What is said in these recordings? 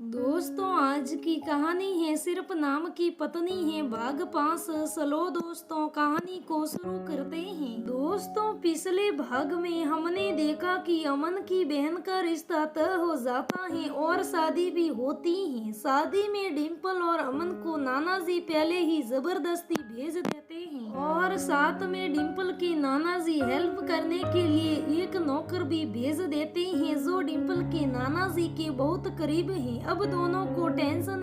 दोस्तों, आज की कहानी है सिर्फ नाम की पत्नी है भाग 5। चलो दोस्तों, कहानी को शुरू करते हैं। दोस्तों, पिछले भाग में हमने देखा कि अमन की बहन का रिश्ता तय हो जाता है और शादी भी होती है। शादी में डिम्पल और अमन को नाना जी पहले ही जबरदस्ती भेज देते हैं और साथ में डिम्पल के नाना जी हेल्प करने के लिए एक नौकर भी भेज देते हैं जो डिम्पल के नाना जी के बहुत करीब है। अब दोनों टेंशन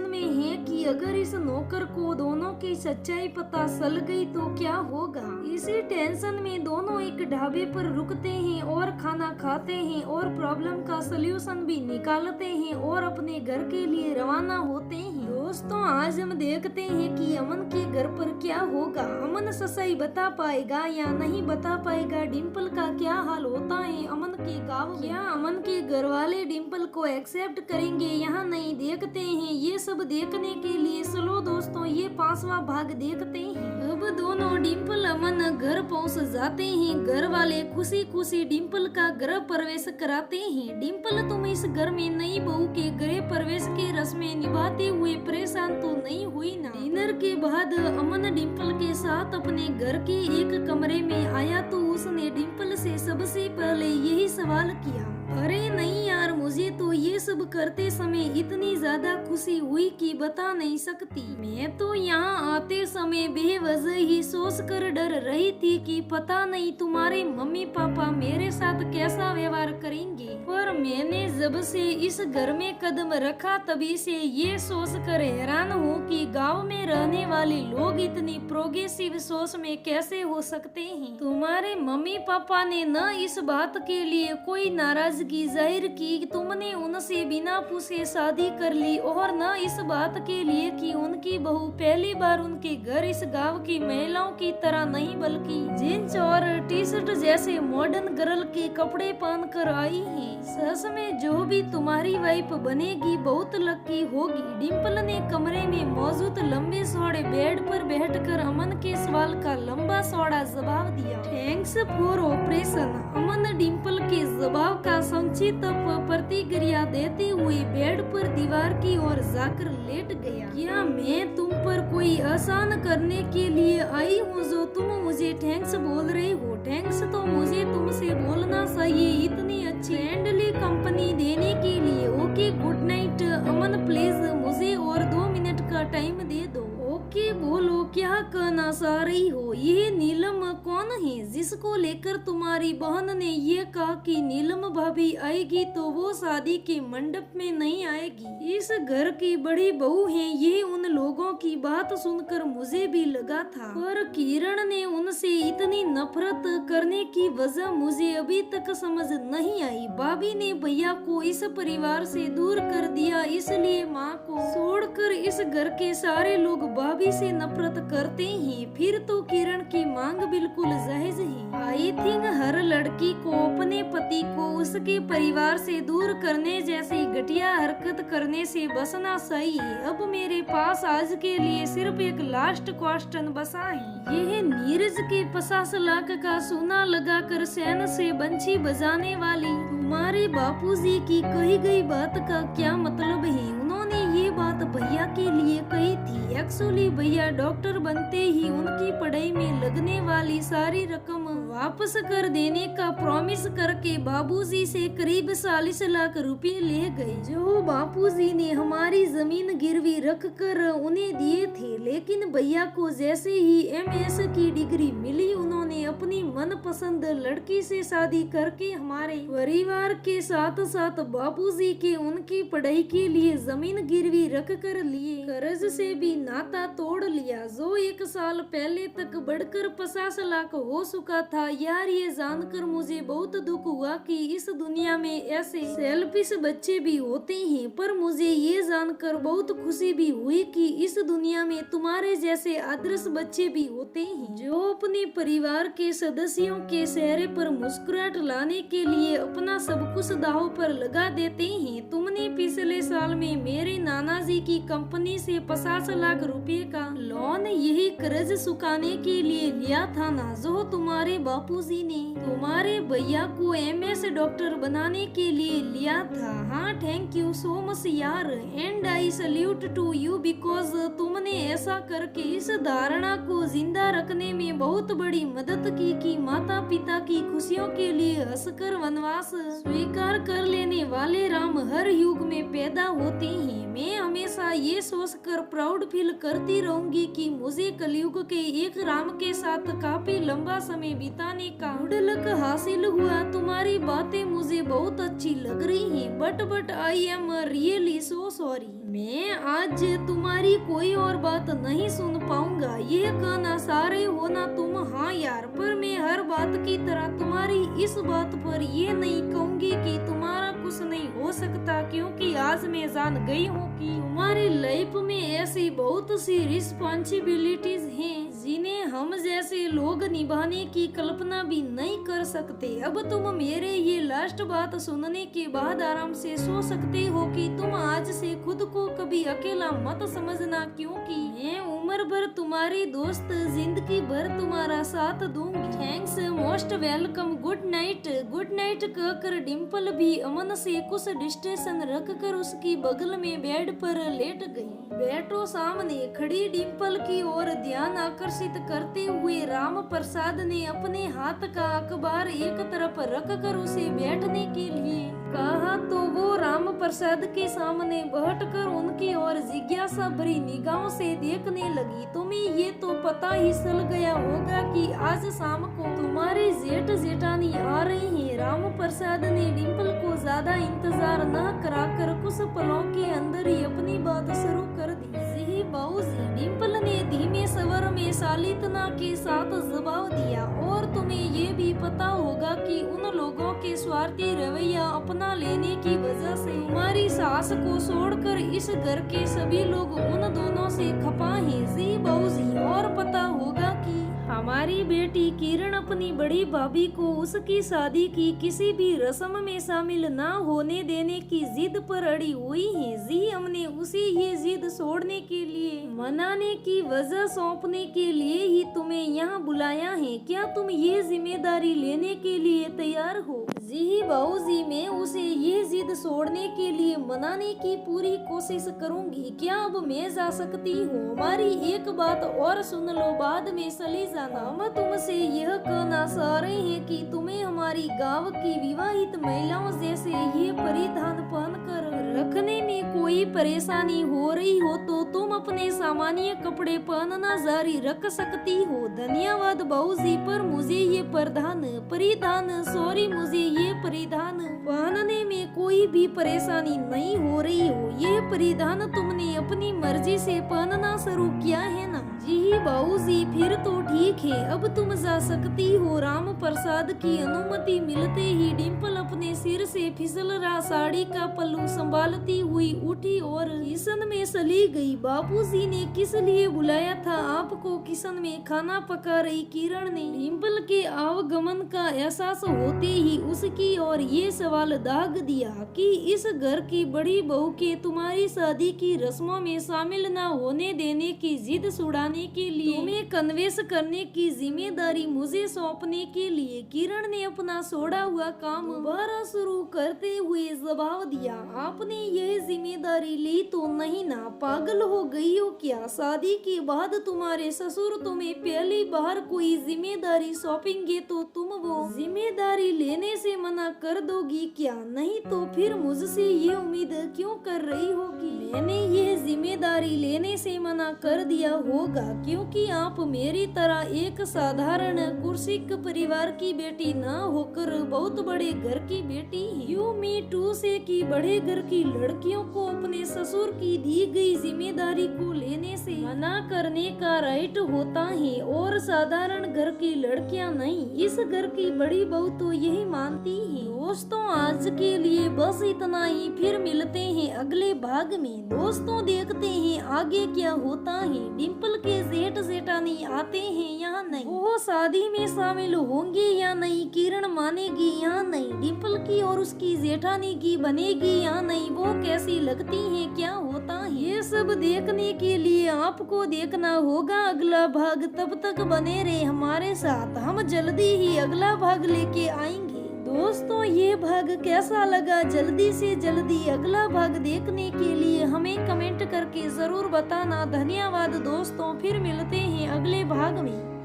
में है कि अगर इस नौकर को दोनों की सच्चाई पता चल गई तो क्या होगा। इसी टेंशन में दोनों एक ढाबे पर रुकते हैं और खाना खाते हैं और प्रॉब्लम का सलूशन भी निकालते हैं और अपने घर के लिए रवाना होते हैं। दोस्तों, आज हम देखते हैं कि अमन के घर पर क्या होगा। अमन सच्चाई बता पाएगा या नहीं बता पाएगा। डिम्पल का क्या हाल होता है अमन के गाँव में। क्या अमन के घर वाले डिम्पल को एक्सेप्ट करेंगे यहाँ नहीं, देखते हैं। ये सब देखने के लिए चलो दोस्तों, ये 5वां भाग देखते हैं। अब दोनों डिम्पल अमन घर पहुँच जाते हैं। घर वाले खुशी खुशी डिम्पल का गृह प्रवेश कराते हैं। डिम्पल, तुम इस घर में नई बहू के गृह प्रवेश के रस्में निभाते हुए परेशान तो नहीं हुई ना। डिनर के बाद अमन डिम्पल के साथ अपने घर के एक कमरे में आया तो उसने डिम्पल से सबसे पहले यही सवाल किया, अरे नहीं यार, मुझे तो ये सब करते समय इतनी ज्यादा खुशी हुई कि बता नहीं सकती। मैं तो यहाँ आते समय बेवजह ही सोच कर डर रही थी कि पता नहीं तुम्हारे मम्मी पापा मेरे साथ कैसा व्यवहार करेंगे। पर मैंने जब से इस घर में कदम रखा तभी से ये सोच कर हैरान हूँ कि गाँव में रहने वाले लोग इतनी प्रोग्रेसिव सोच में कैसे हो सकते हैं। तुम्हारे मम्मी पापा ने न इस बात के लिए कोई नाराजगी जाहिर की तुमने उनसे बिना पूछे शादी कर ली और न इस बात के लिए कि उनकी बहू पहली बार उनके घर इस गांव की महिलाओं की तरह नहीं बल्कि जींस और टी शर्ट जैसे मॉडर्न गर्ल के कपड़े पहन कर आई है। सच में जो भी तुम्हारी वाइफ बनेगी बहुत लकी होगी। डिम्पल ने कमरे में मौजूद लंबे चौड़े बेड पर बैठकर अमन के सवाल का लंबा चौड़ा जवाब दिया। Thanks for operation. Aman Dimple के जवाब का संक्षिप्त प्रतिक्रिया देते हुए बेड पर दीवार की ओर जाकर लेट गया। क्या मैं तुम पर कोई आसान करने के लिए आई हूँ जो तुम मुझे थैंक्स बोल रहे हो? थैंक्स तो मुझे तुमसे बोलना चाहिए इतनी अच्छी फ्रेंडली कंपनी देने के लिए। Okay, good night. Aman please मुझे और 2 मिनट का टाइम दे दो। ओके, बोलो क्या कहना चाह रही हो? ये नीलम कौन है जिसको लेकर तुम्हारी बहन ने ये कहा कि नीलम भाभी आएगी तो वो शादी के मंडप में नहीं आएगी? इस घर की बड़ी बहू है ये। उन लोगों की बात सुनकर मुझे भी लगा था, पर किरण ने उनसे इतनी नफरत करने की वजह मुझे अभी तक समझ नहीं आई। भाभी ने भैया को इस परिवार से दूर कर दिया, इसलिए माँ को छोड़कर इस घर के सारे लोग भाभी से नफरत करते हैं। फिर तो किरण की मांग बिल्कुल जायज है। आई थिंक हर लड़की को अपने पति को उसके परिवार से दूर करने जैसी घटिया हरकत करने से बचना चाहिए। अब मेरे पास आज के लिए सिर्फ एक लास्ट क्वेश्चन बचा है। यह नीरज के 50 लाख का सोना लगाकर सैन से बंशी बजाने वाली तुम्हारे बापूजी की कही गई बात का क्या मतलब है? उन्होंने ये बात भैया के लिए कही थी। एक्चुअली भैया डॉक्टर बनते ही उनकी पढ़ाई में लगने वाली सारी रकम वापस कर देने का प्रॉमिस करके बाबूजी से करीब 40 लाख रुपए ले गए, जो बापूजी ने हमारी जमीन गिरवी रख कर उन्हें दिए थे। लेकिन भैया को जैसे ही MS की डिग्री मिली उन्होंने अपनी मनपसंद लड़की से शादी करके हमारे परिवार के साथ साथ बापूजी के उनकी पढ़ाई के लिए जमीन गिरवी रख कर लिए कर्ज से भी नाता तोड़ लिया, जो 1 साल पहले तक बढ़कर 50 लाख हो चुका था। यार, ये जानकर मुझे बहुत दुख हुआ कि इस दुनिया में ऐसे सेल्फिश बच्चे भी होते हैं, पर मुझे ये जानकर बहुत खुशी भी हुई कि इस दुनिया में तुम्हारे जैसे आदर्श बच्चे भी होते हैं जो अपने परिवार के सदस्यों के चेहरे पर मुस्कुराहट लाने के लिए अपना सब कुछ दांव पर लगा देते हैं। तुमने पिछले साल में मेरे नाना जी रुपए की कंपनी से 50 लाख रुपए का लोन यही कर्ज चुकाने के लिए लिया था ना, जो तुम्हारे बापूजी ने तुम्हारे भैया को MS डॉक्टर बनाने के लिए लिया था। हाँ, थैंक यू सो मच यार, and I salute to you because तुमने ऐसा करके इस धारणा को जिंदा रखने में बहुत बड़ी मदद की कि माता पिता की खुशियों के लिए हंसकर वनवास स्वीकार कर लेने वाले राम हर युग में पैदा होते हैं। मैं हमेशा ये सोचकर प्राउड फील करती रहूंगी कि मुझे कलयुग के एक राम के साथ काफी लंबा समय बिताने का गुड लक हासिल हुआ। तुम्हारी बातें मुझे बहुत अच्छी लग रही हैं, but I am really so sorry. मैं आज तुम्हारी कोई और बात नहीं सुन पाऊंगा। ये कहना सारे हो ना तुम। हाँ यार, पर मैं हर बात की तरह तुम्हारी इस बात पर ये नहीं कहूंगी कि तुम्हारा कुछ नहीं हो सकता, क्योंकि आज मैं जान गई हूँ कि तुम्हारी लाइफ में ऐसी बहुत सी रिस्पॉन्सिबिलिटीज हैं जिन्हें हम जैसे लोग निभाने की कल्पना भी नहीं कर सकते। अब तुम मेरे ये लास्ट बात सुनने के बाद आराम से सो सकते हो कि तुम आज से खुद को कभी अकेला मत समझना, क्योंकि मैं उम्र भर तुम्हारी दोस्त, जिंदगी भर तुम्हारा साथ दूंगी। Thanks, most welcome, good night कहकर डिम्पल भी अमन से कुछ डिस्टेंस रखकर उसकी बगल में बेड पर लेट गई। बैठो सामने खड़ी डिम्पल की ओर ध्यान आकर्षित करते हुए राम प्रसाद ने अपने हाथ का अखबार एक तरफ रखकर उसे बैठने के लिए कहा, तो वो राम प्रसाद के सामने बैठकर उनकी ओर जिज्ञासा भरी निगाहों से देखने लगी। तुम्हें ये तो पता ही चल गया होगा कि आज शाम को तुम्हारे जेठ जेठानी आ रही हैं। राम प्रसाद ने डिम्पल को ज्यादा इंतजार न कराकर कुछ पलों के अंदर ही अपनी बात शुरू कर दी। जी बाबूजी, डिम्पल ने धीमे स्वर में शालीनता के साथ जवाब दिया, और तुम्हें ये भी पता होगा कि उन लोगों के स्वार्थी रवैया अपना लेने की वजह से हमारी सास को छोड़कर इस घर के सभी लोग उन दोनों से खफा हैं। जी बाबूजी, और पता होगा कि हमारी बेटी किरण अपनी बड़ी भाभी को उसकी शादी की किसी भी रस्म में शामिल न होने देने की जिद पर अड़ी हुई है। जी, हमने उसे ये जिद छोड़ने के लिए, मनाने की वजह सौंपने के लिए ही तुम्हें यहाँ बुलाया है। क्या तुम ये जिम्मेदारी लेने के लिए तैयार हो? जी बाबूजी, मैं उसे ये जिद छोड़ने के लिए मनाने की पूरी कोशिश करूंगी। क्या अब मैं जा सकती हूँ? हमारी एक बात और सुन लो, बाद में चली जाना। हम तुमसे यह कहना चाह रहे हैं कि तुम्हें हमारी गांव की विवाहित महिलाओं जैसे ये परिधान पहनकर रखने में कोई परेशानी हो रही हो तो तुम अपने सामान्य कपड़े पहनना जारी रख सकती हो। धन्यवाद बाबूजी, पर मुझे ये परिधान सॉरी, मुझे ये परिधान पहनने में कोई भी परेशानी नहीं हो रही हो। ये परिधान तुमने अपनी मर्जी से पहनना शुरू किया है ना? जी बाबूजी, फिर तो ठीक है, अब तुम जा सकती हो। राम प्रसाद की अनुमति मिलते ही डिम्पल अपने सिर से फिसल रहा साड़ी का पल्लू संभालती हुई उठी और किचन में चली गई। बापूजी ने किस लिए बुलाया था आपको? किचन में खाना पका रही किरण ने डिम्पल के आवागमन का एहसास होते ही उसकी और ये सवाल दाग दिया कि इस घर की बड़ी बहू के तुम्हारी शादी की रस्मों में शामिल न होने देने की जिद छुड़ाने के लिए तुम्हें कन्वेंस करने की जिम्मेदारी मुझे सौंपने के लिए किरण ने अपना छोड़ा हुआ काम दोबारा शुरू करते हुए जवाब दिया, आपने यह जिम्मेदारी ली तो नहीं ना? पागल हो गई हो क्या? शादी के बाद तुम्हारे ससुर तुम्हें पहली बार कोई जिम्मेदारी सौंपेंगे तो तुम वो जिम्मेदारी लेने से मना कर दोगी क्या? नहीं तो फिर मुझसे ये उम्मीद क्यों कर रही होगी? मैंने ये जिम्मेदारी लेने से मना कर दिया होगा क्योंकि आप मेरी तरह एक साधारण कुर्सिक परिवार की बेटी न होकर बहुत बड़े घर की बेटी हैं। यू मी टू से कि बड़े घर की लड़कियों को अपने ससुर की दी गई जिम्मेदारी को लेने से मना करने का राइट होता है और साधारण घर की लड़कियां नहीं, इस घर की बड़ी बहू तो यही मानती है। दोस्तों आज के लिए बस इतना ही, फिर मिलते हैं अगले भाग में। दोस्तों देखते हैं आगे क्या होता है। डिम्पल के जेठ जेठानी आते हैं या नहीं, वो शादी में शामिल होंगे या नहीं, किरण मानेगी या नहीं, डिम्पल की और उसकी जेठानी की बनेगी या नहीं, वो कैसी लगती है, क्या होता है, ये सब देखने के लिए आपको देखना होगा अगला भाग। तब तक बने रहे हमारे साथ, हम जल्दी ही अगला भाग लेके आएंगे। दोस्तों ये भाग कैसा लगा, जल्दी से जल्दी अगला भाग देखने के लिए हमें कमेंट करके जरूर बताना। धन्यवाद दोस्तों, फिर मिलते हैं अगले भाग में।